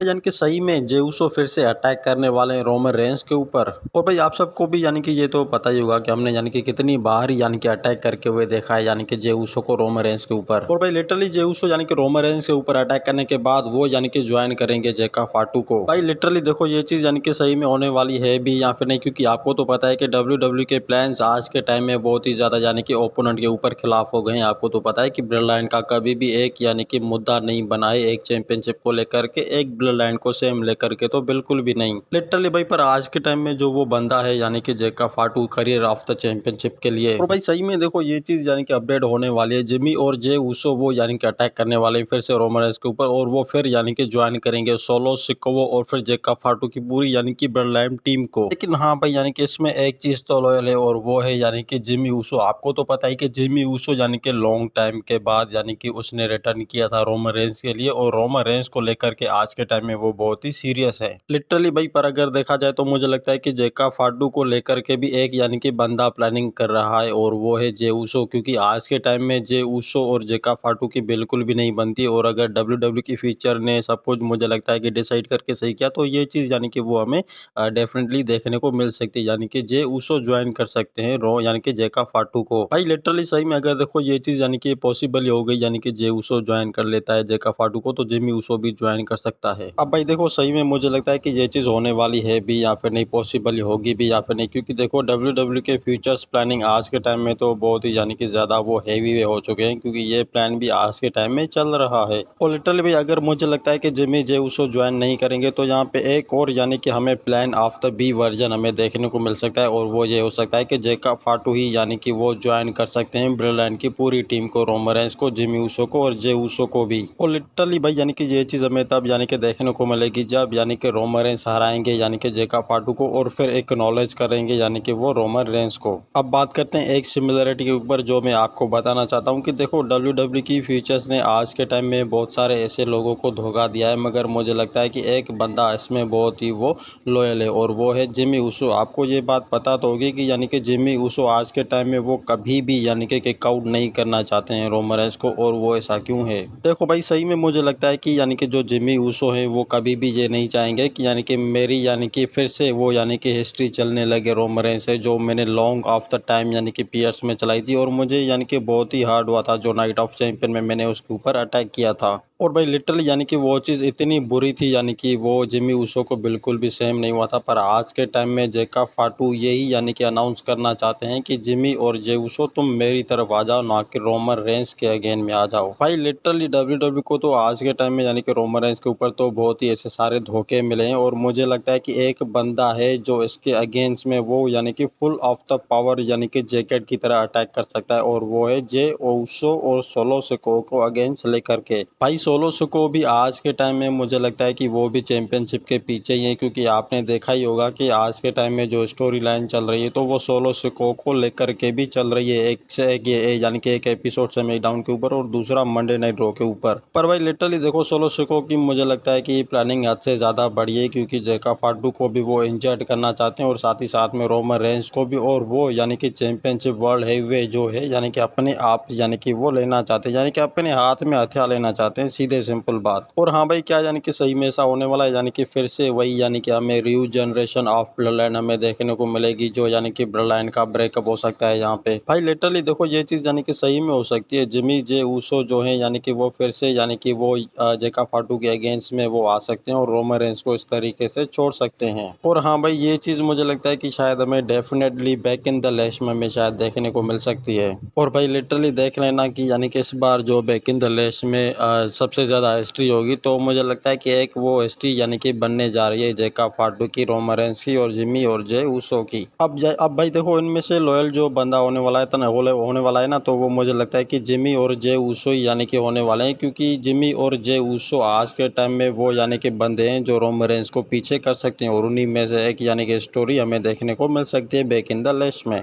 यानी कि सही में जेउसो फिर से अटैक करने वाले हैं रोमन रेंस के ऊपर। और भाई आप सबको भी यानी कि ये तो पता ही होगा कि हमने यानी कि कितनी बार यानी कि अटैक करके हुए देखा है यानी कि जेउसो को रोमन रेंस के ऊपर। और भाई लिटरली जेउसो यानी कि रोमन रेंस के ऊपर अटैक करने के बाद वो यानी कि ज्वाइन करेंगे जेका फाटू को। भाई लिटरली देखो ये चीज यानी कि सही में होने वाली है भी या फिर नहीं, क्योंकि आपको तो पता है कि WWE के प्लान्स आज के टाइम में बहुत ही ज्यादा यानी कि ओपोनेंट के ऊपर खिलाफ हो गए हैं। आपको तो पता है कि ब्लड लाइन का कभी भी एक यानी कि मुद्दा नहीं बना है एक चैंपियनशिप को लेकर के, एक ब्लड लाइन को सेम लेकर के तो बिल्कुल भी नहीं लिटरली भाई। पर आज के टाइम में जो वो बंदा है यानी कि जेका फाटू करियर ऑफ द चैंपियनशिप के लिए, और भाई सही में देखो ये चीज यानी कि अपडेट होने वाली है। जिमी और जे उसो वो यानी कि अटैक करने वाले हैं फिर से रोमन रेंस के ऊपर, और वो फिर यानी कि ज्वाइन करेंगे सोलो सिकोवो और फिर जेका फाटू की पूरी यानी कि ब्लड लाइन टीम को। लेकिन हाँ भाई यानी कि इसमें एक चीज तो लॉयल है और वो है यानी कि जिमी उसो। आपको तो पता ही कि जिमी उसो यानी कि लॉन्ग टाइम के बाद यानी कि उसने रिटर्न किया था रोमन रेंस के लिए, और रोमन रेंस को लेकर के आज के टाइम में वो बहुत ही सीरियस है लिटरली भाई। पर अगर देखा जाए तो मुझे लगता है कि जेका फाटू को लेकर के भी एक यानी कि बंदा प्लानिंग कर रहा है और वो है जे उसो, क्योंकि आज के टाइम में जे उसो और जेका फाटू की बिल्कुल भी नहीं बनती। और अगर WWE की फीचर ने सब कुछ मुझे लगता है कि डिसाइड करके सही किया तो ये चीज यानी कि वो हमें डेफिनेटली देखने को मिल सकती है, यानी कि जे उसो ज्वाइन कर सकते हैं रो यानी कि जेका फाटू को। भाई लिटरली सही में अगर देखो ये चीज यानी कि पॉसिबल ही हो गई, यानी कि जे उसो ज्वाइन कर लेता है जेका फाटू को, तो जिमी उसो भी ज्वाइन कर सकता है। अब भाई देखो सही में मुझे लगता है कि ये चीज होने वाली है भी या फिर नहीं, पॉसिबल होगी भी या फिर नहीं, क्योंकि देखो WWE के फ्यूचर्स प्लानिंग आज के टाइम में तो बहुत ही यानी कि ज्यादा वो हैवी हो चुके हैं, क्योंकि ये प्लान भी आज के टाइम में चल रहा है। और लिटरली भाई अगर मुझे लगता है कि जिमी जे उसो ज्वाइन नहीं करेंगे तो यहाँ पे एक और यानी कि हमें plan of the B version हमें देखने को मिल सकता है, और वो ये हो सकता है कि जेका फाटू ही यानी कि वो ज्वाइन कर सकते हैं ब्लड लाइन की पूरी टीम को, रोमन रेंस को, जिमी उसो को और जे उसो को भी। और लिटरली भाई यानी कि ये चीज हमें तब यानी कि देखने को मिलेगी जब यानी कि रोमन रेंस हराएंगे यानी कि जेका फाटू को, और फिर एक्नॉलेज करेंगे यानी कि वो रोमन रेंस को। अब बात करते हैं एक सिमिलरिटी के ऊपर जो मैं आपको बताना चाहता हूँ कि देखो WWE की फीचर्स ने आज के टाइम में बहुत सारे ऐसे लोगों को धोखा दिया है, मगर मुझे लगता है कि एक बंदा इसमें बहुत ही वो लॉयल है और वो है जिमी उसो। आपको ये बात पता तो होगी कि यानी कि जिमी उसो आज के टाइम में वो कभी भी यानी कि किक आउट नहीं करना चाहते हैं रोमन रेंस को, और वो ऐसा क्यों है देखो भाई सही में मुझे लगता है कि यानी कि जो जिमी उसो है वो कभी भी ये नहीं चाहेंगे कि यानी कि मेरी यानी कि फिर से वो यानी कि हिस्ट्री चलने लगे रोमन रेंस से, जो मैंने लॉन्ग ऑफ द टाइम यानी कि पीयर्स में चलाई थी, और मुझे यानी कि बहुत ही हार्ड हुआ था जो नाइट ऑफ चैंपियन में मैंने उसके ऊपर अटैक किया था। और भाई लिटरली यानी कि वो चीज़ इतनी बुरी थी यानी कि वो जिमी उसो को बिल्कुल भी सेम नहीं हुआ था। पर आज के टाइम में जेका फाटू यही यानी कि अनाउंस करना चाहते हैं कि जिमी और जे उसो तुम मेरी तरफ आ जाओ, ना कि रोमन रेंस के अगेन में आ जाओ। भाई लिटरली WWE को तो आज के टाइम में यानी कि रोमन रेंस के ऊपर तो बहुत ही ऐसे सारे धोखे मिले हैं, और मुझे लगता है कि एक बंदा है जो इसके अगेंस्ट में वो यानी कि फुल ऑफ द पावर यानी कि जैकेट की तरह अटैक कर सकता है, और वो है जे ओसो और सोलो सिको को अगेंस्ट लेकर के। भाई सोलो सिको भी आज के टाइम में मुझे लगता है कि वो भी चैंपियनशिप के पीछे ही है, क्योंकि आपने देखा ही होगा कि आज के टाइम में जो स्टोरी लाइन चल रही है तो वो सोलो सिको को लेकर के भी चल रही है, एक से एक ये यानी कि एक एपिसोड स्मैकडाउन के ऊपर और दूसरा मंडे नाइट रॉ के ऊपर। पर भाई लिटरली देखो सोलो सिको की मुझे लगता है कि प्लानिंग हद से ज्यादा बड़ी है, क्योंकि जेका फाटू को भी वो इंजर्ड करना चाहते हैं और साथ ही साथ में रोमन रेंस को भी, और वो यानी कि चैंपियनशिप वर्ल्ड हैवीवेट जो है यानी कि अपने आप यानी कि वो लेना चाहते हैं, यानी कि अपने हाथ में हथियार लेना चाहते हैं, सीधे सिंपल बात। और हाँ भाई क्या यानी कि सही में ऐसा होने वाला है, यानी कि फिर से वही यानी कि हमें new generation of blood line हमें देखने को मिलेगी, जो यानी कि ब्लड लाइन का ब्रेकअप हो सकता है यहाँ पे। भाई लिटरली देखो ये चीज यानी कि सही में हो सकती है। जिमी जे उसो जो है यानी कि वो फिर से यानी कि वो जेका फाटू के अगेंस्ट में वो आ सकते हैं और रोमन रेंस को इस तरीके से छोड़ सकते हैं। और हाँ भाई ये चीज मुझे लगता है कि शायद हमें डेफिनेटली बैक इन द लैश में हमें शायद देखने को मिल सकती है। और भाई लिटरली देख लेना कि यानी कि इस बार जो बैक इन द लैश में सबसे ज्यादा हिस्ट्री होगी, तो मुझे लगता है कि एक वो हिस्ट्री यानी कि बनने जा रही है जेका फाटू की, रोमन रेंस की और जिमी और जे उसो की। अब भाई देखो इनमें से लॉयल जो बंदा होने वाला है ना होने वाला है ना, तो वो मुझे लगता है कि जिमी और जे उसो ही यानी कि होने वाले हैं, क्योंकि जिमी और जे उसो आज के टाइम में वो यानी कि बंदे हैं जो रोमन रेंस को पीछे कर सकते हैं, और उन्हीं में से एक यानी कि स्टोरी हमें देखने को मिल सकती है बैक इन द लैश में।